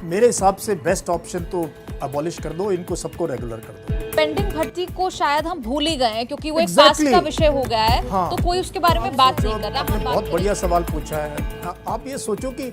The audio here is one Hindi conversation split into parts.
मेरे हिसाब से बेस्ट ऑप्शन तो अबॉलिश कर दो, इनको सबको रेगुलर कर दो। पेंडिंग भर्ती को शायद हम भूल ही गए हैं क्योंकि वो एक पास का विषय हो गया है। हाँ। तो कोई उसके बारे में बात नहीं कर रहा। आपने बहुत बढ़िया सवाल पूछा है। आप ये सोचो कि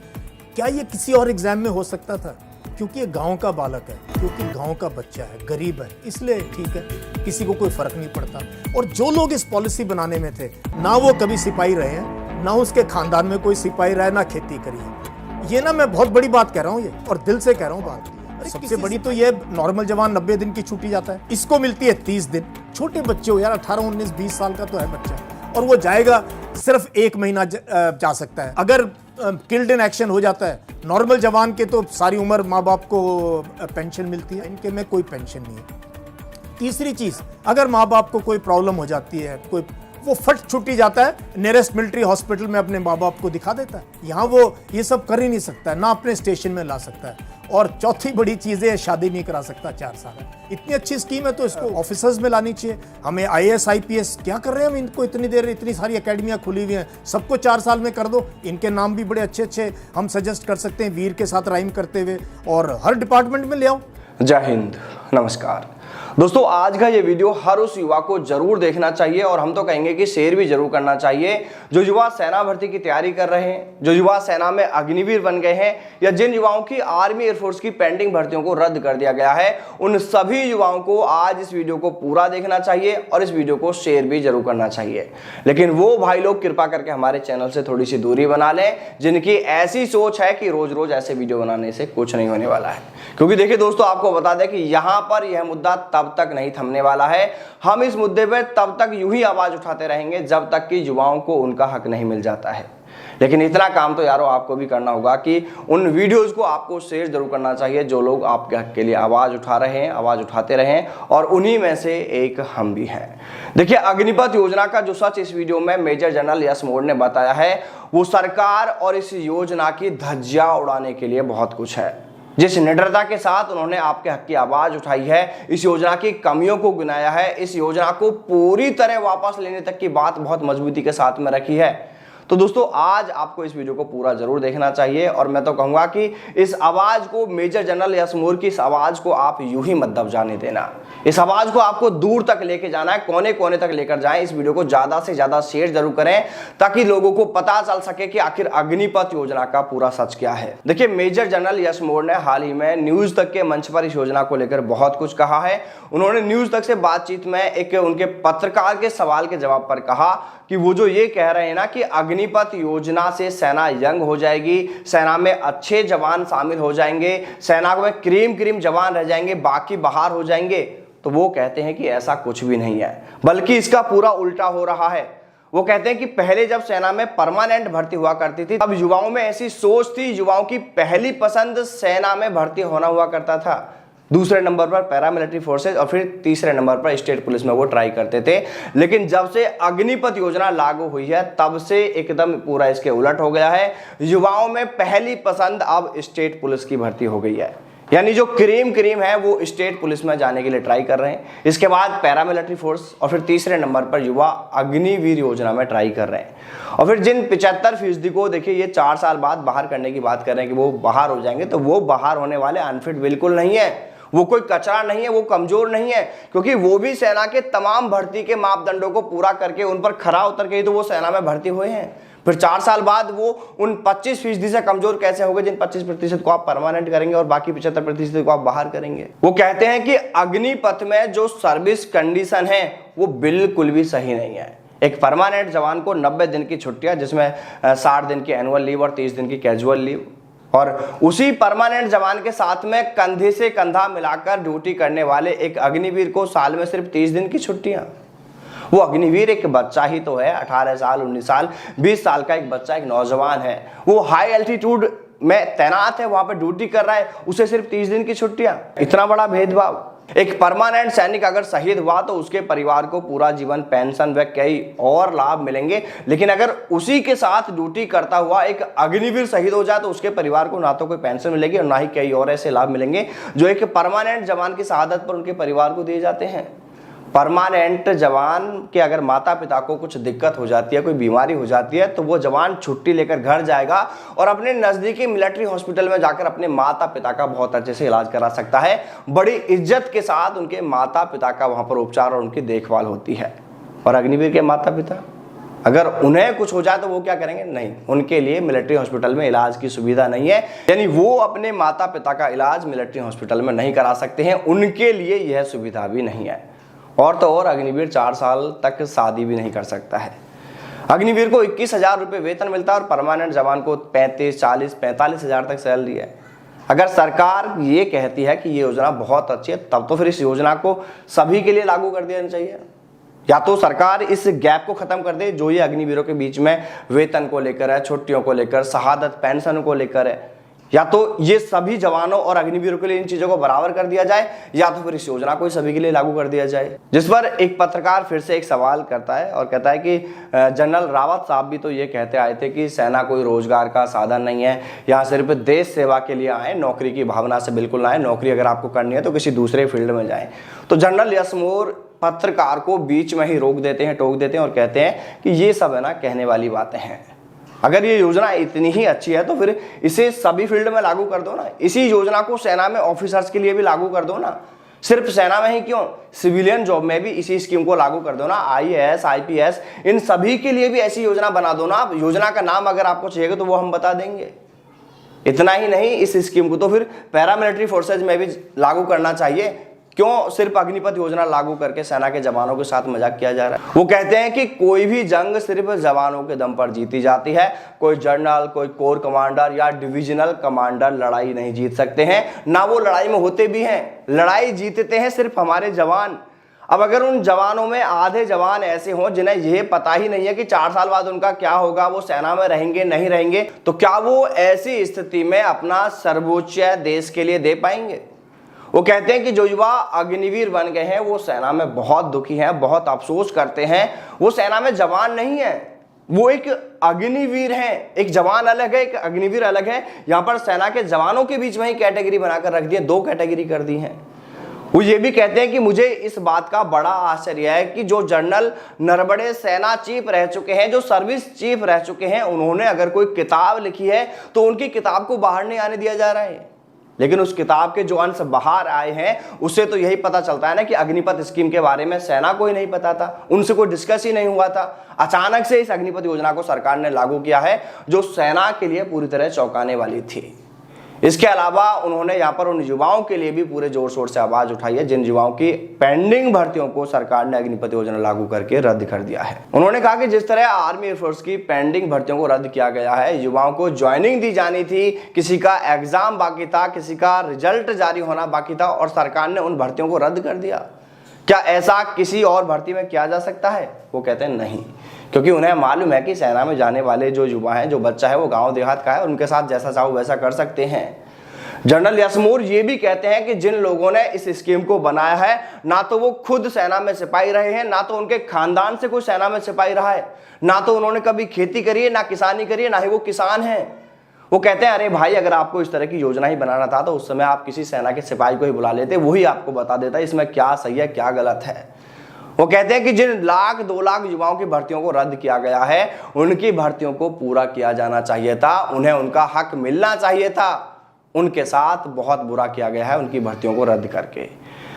क्या ये किसी और एग्जाम में हो सकता था? क्योंकि ये गांव का बालक है, क्योंकि गांव का बच्चा है, गरीब है, इसलिए ठीक है, किसी को कोई फर्क नहीं पड़ता। और जो लोग इस पॉलिसी बनाने में थे, ना वो कभी सिपाही रहे हैं, ना उसके खानदान में कोई सिपाही रहा है, ना खेती करी है। ये ना मैं बहुत बड़ी बात कह रहा हूँ, ये और दिल से कह रहा हूँ बात। सबसे बड़ी तो ये नॉर्मल जवान 90 दिन की छुट्टी जाता है, इसको मिलती है 30 दिन। छोटे बच्चे हो यार, 18, 19, 20 साल का तो है बच्चा, और वो जाएगा सिर्फ 1 महीना जा सकता है। अगर किल्ड इन एक्शन हो जाता है, नॉर्मल जवान के तो सारी उम्र माँ बाप को पेंशन मिलती है, इनके में कोई पेंशन नहीं है। तीसरी चीज, अगर माँ बाप को कोई प्रॉब्लम हो जाती है, कोई वो फट छुट्टी जाता है, नियरेस्ट मिलिट्री हॉस्पिटल में अपने माँ बाप को दिखा देता है। यहाँ वो ये सब कर ही नहीं सकता है, ना अपने स्टेशन में ला सकता है। और चौथी बड़ी चीज है, शादी नहीं करा सकता 4 साल। इतनी अच्छी स्कीम है तो इसको ऑफिसर्स में लानी चाहिए। हमें IAS IPS क्या कर रहे हैं हम इनको? इतनी देर इतनी सारी एकेडमियां खुली हुई हैं, सबको 4 साल में कर दो। इनके नाम भी बड़े अच्छे अच्छे हम सजेस्ट कर सकते हैं, वीर के साथ राइम करते हुए, और हर डिपार्टमेंट में ले आओ। जय हिंद, नमस्कार दोस्तों। आज का ये वीडियो हर उस युवा को जरूर देखना चाहिए, और हम तो कहेंगे कि शेयर भी जरूर करना चाहिए जो युवा सेना भर्ती की तैयारी कर रहे हैं, जो युवा सेना में अग्निवीर बन गए हैं, या जिन युवाओं की आर्मी एयरफोर्स की पेंडिंग भर्तियों को रद्द कर दिया गया है। उन सभी युवाओं को आज इस वीडियो को पूरा देखना चाहिए और इस वीडियो को शेयर भी जरूर करना चाहिए। लेकिन वो भाई लोग कृपा करके हमारे चैनल से थोड़ी सी दूरी बना लें जिनकी ऐसी सोच है कि रोज रोज ऐसे वीडियो बनाने से कुछ नहीं होने वाला है। क्योंकि देखिए दोस्तों, आपको बता दें कि यहां पर यह मुद्दा तब तक नहीं थमने वाला है। हम इस मुद्दे पर तब तक यूं ही आवाज उठाते रहेंगे जब तक कि युवाओं को उनका हक नहीं मिल जाता है। लेकिन इतना काम तो यारों आपको भी करना होगा कि उन वीडियोस को आपको शेयर जरूर करना चाहिए जो लोग आपके हक के लिए आवाज उठा रहे हैं, आवाज उठाते रहें, और उन्हीं में से एक हम भी हैं। देखिए, अग्निपथ योजना का जो सच इस वीडियो में मेजर जनरल यश मोड़ ने बताया है, वो सरकार और इस योजना की धज्जियां उड़ाने के लिए बहुत कुछ है। जिस निडरता के साथ उन्होंने आपके हक की आवाज उठाई है, इस योजना की कमियों को गिनाया है, इस योजना को पूरी तरह वापस लेने तक की बात बहुत मजबूती के साथ में रखी है। तो दोस्तों, आज आपको इस वीडियो को पूरा जरूर देखना चाहिए, और मैं तो कहूंगा कि इस आवाज को, मेजर जनरल यश मोड़ की इस आवाज को आप यूं ही मत दब जाने देना। इस आवाज को आपको दूर तक लेके जाना है, कोने कोने तक लेकर जाएं। इस वीडियो को ज्यादा से ज्यादा शेयर जरूर करें ताकि लोगों को पता चल सके कि आखिर अग्निपथ योजना का पूरा सच क्या है। देखिए, मेजर जनरल यश मोड़ ने हाल ही में न्यूज तक के मंच पर इस योजना को लेकर बहुत कुछ कहा है। उन्होंने न्यूज तक से बातचीत में एक उनके पत्रकार के सवाल के जवाब पर कहा कि वो जो ये कह रहे हैं ना कि अग्निपथ योजना से सेना यंग हो जाएगी, सेना में अच्छे जवान शामिल हो जाएंगे, सेना में क्रीम जवान रह जाएंगे, बाकी बाहर हो जाएंगे, तो वो कहते हैं कि ऐसा कुछ भी नहीं है, बल्कि इसका पूरा उल्टा हो रहा है। वो कहते हैं कि पहले जब सेना में परमानेंट भर्ती हुआ करती थी, तब युवाओं में ऐसी सोच थी, युवाओं की पहली पसंद सेना में भर्ती होना हुआ करता था। दूसरे नंबर पर पैरामिलिट्री फोर्सेज, और फिर तीसरे नंबर पर स्टेट पुलिस में वो ट्राई करते थे। लेकिन जब से अग्निपथ योजना लागू हुई है, तब से एकदम पूरा इसके उलट हो गया है। युवाओं में पहली पसंद अब स्टेट पुलिस की भर्ती हो गई है, यानी जो क्रीम है वो स्टेट पुलिस में जाने के लिए ट्राई कर रहे हैं। इसके बाद पैरामिलिट्री फोर्स, और फिर तीसरे नंबर पर युवा अग्निवीर योजना में ट्राई कर रहे हैं। और फिर जिन 75% को देखिए ये 4 साल बाद बाहर करने की बात कर रहे हैं कि वो बाहर हो जाएंगे, तो वो बाहर होने वाले अनफिट बिल्कुल नहीं है। वो कोई कचरा नहीं है, वो कमजोर नहीं है, क्योंकि वो भी सेना के तमाम भर्ती के मापदंडों को पूरा करके उन पर खरा उतर के ही तो वो सेना में भर्ती हुए हैं। फिर 4 साल बाद वो उन 25% से कमजोर कैसे होंगे जिन 25% को आप परमानेंट करेंगे और बाकी 75% को आप बाहर करेंगे। वो कहते हैं कि अग्निपथ में जो सर्विस कंडीशन है वो बिल्कुल भी सही नहीं है। एक परमानेंट जवान को 90 दिन की छुट्टियां, जिसमें 60 दिन की एनुअल लीव और 30 दिन की कैजुअल लीव, और उसी परमानेंट जवान के साथ में कंधे से कंधा मिलाकर ड्यूटी करने वाले एक अग्निवीर को साल में सिर्फ 30 दिन की छुट्टियां। वो अग्निवीर एक बच्चा ही तो है, 18 साल, 19 साल, 20 साल का एक बच्चा, एक नौजवान है। वो हाई एल्टीट्यूड में तैनात है, वहां पे ड्यूटी कर रहा है, उसे सिर्फ 30 दिन की छुट्टियां। इतना बड़ा भेदभाव। एक परमानेंट सैनिक अगर शहीद हुआ तो उसके परिवार को पूरा जीवन पेंशन व कई और लाभ मिलेंगे, लेकिन अगर उसी के साथ ड्यूटी करता हुआ एक अग्निवीर शहीद हो जाए तो उसके परिवार को ना तो कोई पेंशन मिलेगी और ना ही कई और ऐसे लाभ मिलेंगे जो एक परमानेंट जवान की शहादत पर उनके परिवार को दिए जाते हैं। परमानेंट जवान के अगर माता पिता को कुछ दिक्कत हो जाती है, कोई बीमारी हो जाती है, तो वो जवान छुट्टी लेकर घर जाएगा और अपने नज़दीकी मिलिट्री हॉस्पिटल में जाकर अपने माता पिता का बहुत अच्छे से इलाज करा सकता है। बड़ी इज्जत के साथ उनके माता पिता का वहाँ पर उपचार और उनकी देखभाल होती है। और अग्निवीर के माता पिता, अगर उन्हें कुछ हो जाए तो वो क्या करेंगे? नहीं, उनके लिए मिलिट्री हॉस्पिटल में इलाज की सुविधा नहीं है, यानी वो अपने माता पिता का इलाज मिलिट्री हॉस्पिटल में नहीं करा सकते हैं, उनके लिए यह सुविधा भी नहीं है। और तो और अग्निवीर 4 साल तक शादी भी नहीं कर सकता है। अग्निवीर को 21,000 रुपये वेतन मिलता है और परमानेंट जवान को 35, 40, 45 हज़ार तक सैलरी है। अगर सरकार ये कहती है कि ये योजना बहुत अच्छी है, तब तो फिर इस योजना को सभी के लिए लागू कर देना चाहिए। या तो सरकार इस गैप को खत्म कर दे जो ये अग्निवीरों के बीच में वेतन को लेकर है, छुट्टियों को लेकर, शहादत पेंशन को लेकर है, या तो ये सभी जवानों और अग्निवीरों के लिए इन चीजों को बराबर कर दिया जाए, या तो फिर इस योजना को सभी के लिए लागू कर दिया जाए। जिस पर एक पत्रकार फिर से एक सवाल करता है और कहता है कि जनरल रावत साहब भी तो ये कहते आए थे कि सेना कोई रोजगार का साधन नहीं है, यहाँ सिर्फ देश सेवा के लिए आए, नौकरी की भावना से बिल्कुल ना आए, नौकरी अगर आपको करनी है तो किसी दूसरे फील्ड में जाए। तो जनरल यशमोर पत्रकार को बीच में ही रोक देते हैं, टोक देते हैं और कहते हैं कि ये सब है ना कहने वाली बातें हैं। अगर ये योजना इतनी ही अच्छी है तो फिर इसे सभी फील्ड में लागू कर दो ना। इसी योजना को सेना में ऑफिसर्स के लिए भी लागू कर दो ना। सिर्फ सेना में ही क्यों, सिविलियन जॉब में भी इसी स्कीम को लागू कर दो ना। IAS, IPS इन सभी के लिए भी ऐसी योजना बना दो ना। योजना का नाम अगर आपको चाहिए तो वो हम बता देंगे। इतना ही नहीं, इस स्कीम को तो फिर पैरामिलिट्री फोर्सेज में भी लागू करना चाहिए। क्यों सिर्फ अग्निपथ योजना लागू करके सेना के जवानों के साथ मजाक किया जा रहा है? वो कहते हैं कि कोई भी जंग सिर्फ जवानों के दम पर जीती जाती है। कोई जनरल, कोई कोर कमांडर या डिविजनल कमांडर लड़ाई नहीं जीत सकते हैं, ना वो लड़ाई में होते भी हैं। लड़ाई जीतते हैं सिर्फ हमारे जवान। अब अगर उन जवानों में आधे जवान ऐसे हों जिन्हें यह पता ही नहीं है कि 4 साल बाद उनका क्या होगा, वो सेना में रहेंगे नहीं रहेंगे, तो क्या वो ऐसी स्थिति में अपना सर्वोच्च देश के लिए दे पाएंगे? वो कहते हैं कि जो युवा अग्निवीर बन गए हैं वो सेना में बहुत दुखी हैं, बहुत अफसोस करते हैं। वो सेना में जवान नहीं है, वो एक अग्निवीर हैं। एक जवान अलग है, एक अग्निवीर अलग है। यहाँ पर सेना के जवानों के बीच में ही कैटेगरी बनाकर रख दी है, 2 कैटेगरी कर दी हैं। वो ये भी कहते हैं कि मुझे इस बात का बड़ा आश्चर्य है कि जो जनरल नरवणे सेना चीफ रह चुके हैं, जो सर्विस चीफ रह चुके हैं, उन्होंने अगर कोई किताब लिखी है तो उनकी किताब को बाहर नहीं आने दिया जा रहा है। लेकिन उस किताब के जो अंश बाहर आए हैं उससे तो यही पता चलता है ना कि अग्निपथ स्कीम के बारे में सेना को ही नहीं पता था, उनसे कोई डिस्कस ही नहीं हुआ था। अचानक से इस अग्निपथ योजना को सरकार ने लागू किया है जो सेना के लिए पूरी तरह चौंकाने वाली थी। इसके अलावा उन्होंने यहाँ पर उन युवाओं के लिए भी पूरे जोर शोर से आवाज उठाई है जिन युवाओं की पेंडिंग भर्तियों को सरकार ने अग्निपथ योजना लागू करके रद्द कर दिया है। उन्होंने कहा कि जिस तरह आर्मी एयरफोर्स की पेंडिंग भर्तियों को रद्द किया गया है, युवाओं को ज्वाइनिंग दी जानी थी, किसी का एग्जाम बाकी था, किसी का रिजल्ट जारी होना बाकी था और सरकार ने उन भर्तियों को रद्द कर दिया। क्या ऐसा किसी और भर्ती में किया जा सकता है? वो कहते हैं नहीं, क्योंकि उन्हें मालूम है कि सेना में जाने वाले जो युवा हैं, जो बच्चा है, वो गांव देहात का है, उनके साथ जैसा चाहो वैसा कर सकते हैं। जनरल यशमोर ये भी कहते हैं कि जिन लोगों ने इस स्कीम को बनाया है, ना तो वो खुद सेना में सिपाही रहे हैं, ना तो उनके खानदान से कोई सेना में सिपाही रहा है, ना तो उन्होंने कभी खेती करी है, ना किसानी करी है, ना ही वो किसान हैं। वो कहते हैं अरे भाई, अगर आपको इस तरह की योजना ही बनाना था तो उस समय आप किसी सेना के सिपाही को ही बुला लेते, वही आपको बता देता इसमें क्या सही है क्या गलत है। वो कहते हैं कि जिन 1-2 लाख युवाओं की भर्तियों को रद्द किया गया है, उनकी भर्तियों को पूरा किया जाना चाहिए था, उन्हें उनका हक मिलना चाहिए था। उनके साथ बहुत बुरा किया गया है उनकी भर्तियों को रद्द करके।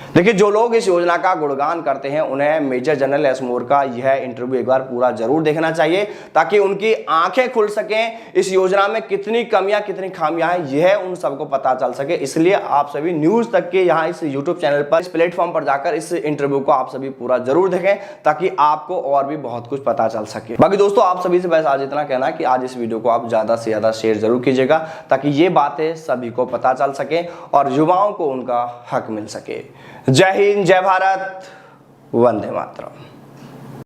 देखिए, जो लोग इस योजना का गुणगान करते हैं उन्हें मेजर जनरल यशमोर का यह इंटरव्यू एक बार पूरा जरूर देखना चाहिए ताकि उनकी आंखें खुल सकें। इस योजना में कितनी कमियां कितनी खामियां हैं यह उन सबको पता चल सके। इसलिए आप सभी न्यूज तक के यहाँ इस यूट्यूब चैनल पर, इस प्लेटफॉर्म पर जाकर इस इंटरव्यू को आप सभी पूरा जरूर देखें ताकि आपको और भी बहुत कुछ पता चल सके। बाकी दोस्तों, आप सभी से बस आज इतना कहना कि आज इस वीडियो को आप ज्यादा से ज्यादा शेयर जरूर कीजिएगा ताकि ये बातें सभी को पता चल सके और युवाओं को उनका हक मिल सके। जय हिंद, जय भारत, वंदे मातरम।